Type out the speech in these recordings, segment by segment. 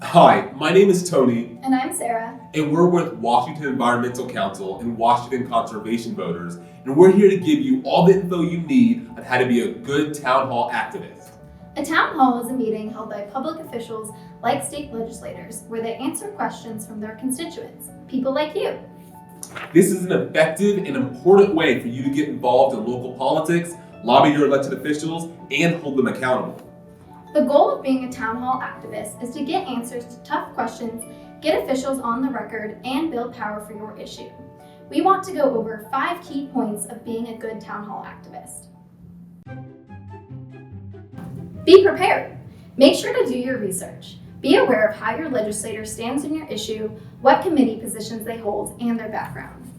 Hi, my name is Tony. And I'm Sarah. And we're with Washington Environmental Council and Washington Conservation Voters. And we're here to give you all the info you need on how to be a good town hall activist. A town hall is a meeting held by public officials like state legislators where they answer questions from their constituents, people like you. This is an effective and important way for you to get involved in local politics, lobby your elected officials, and hold them accountable. The goal of being a town hall activist is to get answers to tough questions, get officials on the record, and build power for your issue. We want to go over 5 key points of being a good town hall activist. Be prepared. Make sure to do your research. Be aware of how your legislator stands in your issue, what committee positions they hold, and their background.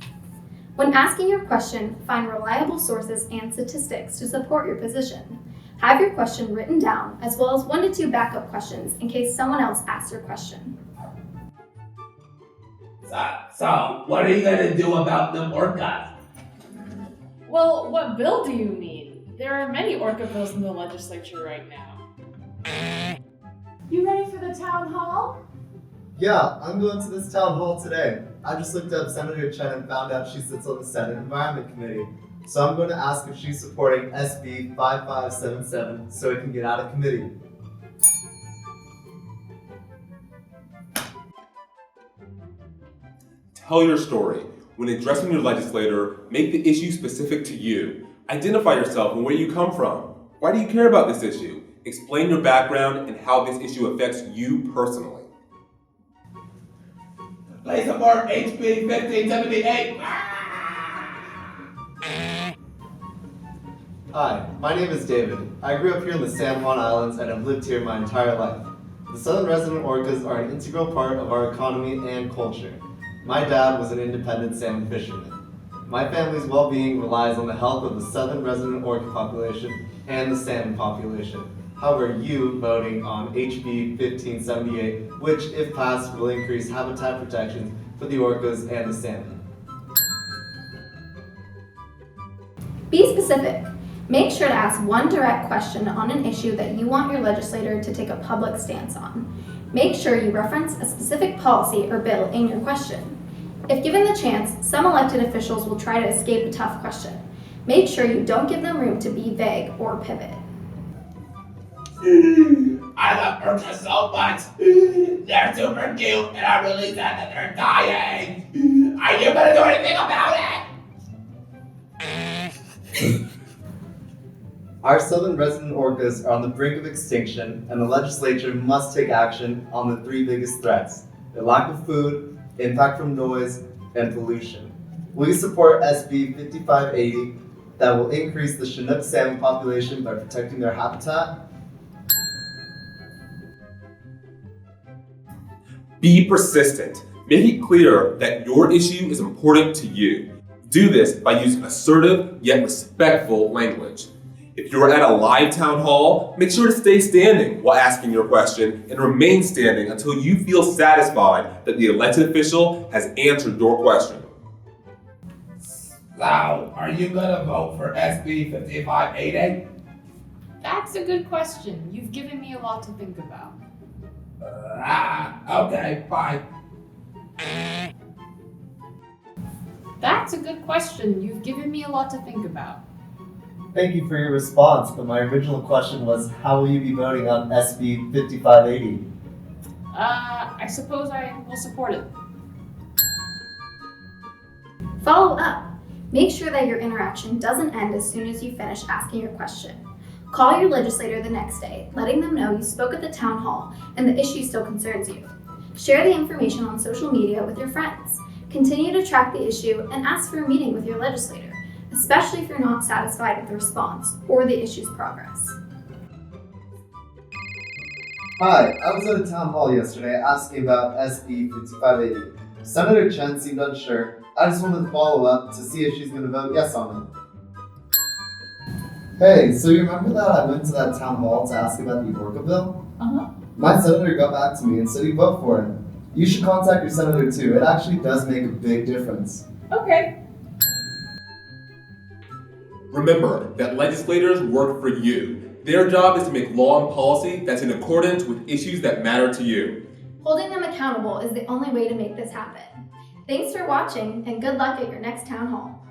When asking your question, find reliable sources and statistics to support your position. Have your question written down, as well as 1 to 2 backup questions in case someone else asks your question. So, what are you gonna do about them orcas? Well, what bill do you need? There are many orca bills in the legislature right now. You ready for the town hall? Yeah, I'm going to this town hall today. I just looked up Senator Chen and found out she sits on the Senate Environment Committee. So I'm going to ask if she's supporting SB 5577 so it can get out of committee. Tell your story. When addressing your legislator, make the issue specific to you. Identify yourself and where you come from. Why do you care about this issue? Explain your background and how this issue affects you personally. Please support HB 1578. Hi, my name is David. I grew up here in the San Juan Islands and have lived here my entire life. The southern resident orcas are an integral part of our economy and culture. My dad was an independent salmon fisherman. My family's well-being relies on the health of the southern resident orca population and the salmon population. How are you voting on HB 1578, which, if passed, will increase habitat protections for the orcas and the salmon? Be specific. Make sure to ask 1 direct question on an issue that you want your legislator to take a public stance on. Make sure you reference a specific policy or bill in your question. If given the chance, some elected officials will try to escape a tough question. Make sure you don't give them room to be vague or pivot. I love orcas so much. They're super cute, and I'm really sad that they're dying. Are you gonna do anything about it? Our southern resident orcas are on the brink of extinction, and the legislature must take action on the 3 biggest threats: the lack of food, impact from noise, and pollution. Will you support SB 5580 that will increase the Chinook salmon population by protecting their habitat? Be persistent. Make it clear that your issue is important to you. Do this by using assertive yet respectful language. If you're at a live town hall, make sure to stay standing while asking your question and remain standing until you feel satisfied that the elected official has answered your question. So, are you gonna vote for SB 5580? That's a good question. You've given me a lot to think about. Okay, fine. That's a good question. You've given me a lot to think about. Thank you for your response, but my original question was, how will you be voting on SB 5580? I suppose I will support it. Follow up. Make sure that your interaction doesn't end as soon as you finish asking your question. Call your legislator the next day, letting them know you spoke at the town hall and the issue still concerns you. Share the information on social media with your friends. Continue to track the issue and ask for a meeting with your legislator, especially if you're not satisfied with the response or the issue's progress. Hi, I was at a town hall yesterday asking about SB 5580. Senator Chen seemed unsure. I just wanted to follow up to see if she's going to vote yes on it. Hey, so you remember that I went to that town hall to ask about the orca bill? Uh-huh. My senator got back to me and said he'd vote for it. You should contact your senator too. It actually does make a big difference. Okay. Remember that legislators work for you. Their job is to make law and policy that's in accordance with issues that matter to you. Holding them accountable is the only way to make this happen. Thanks for watching, and good luck at your next town hall.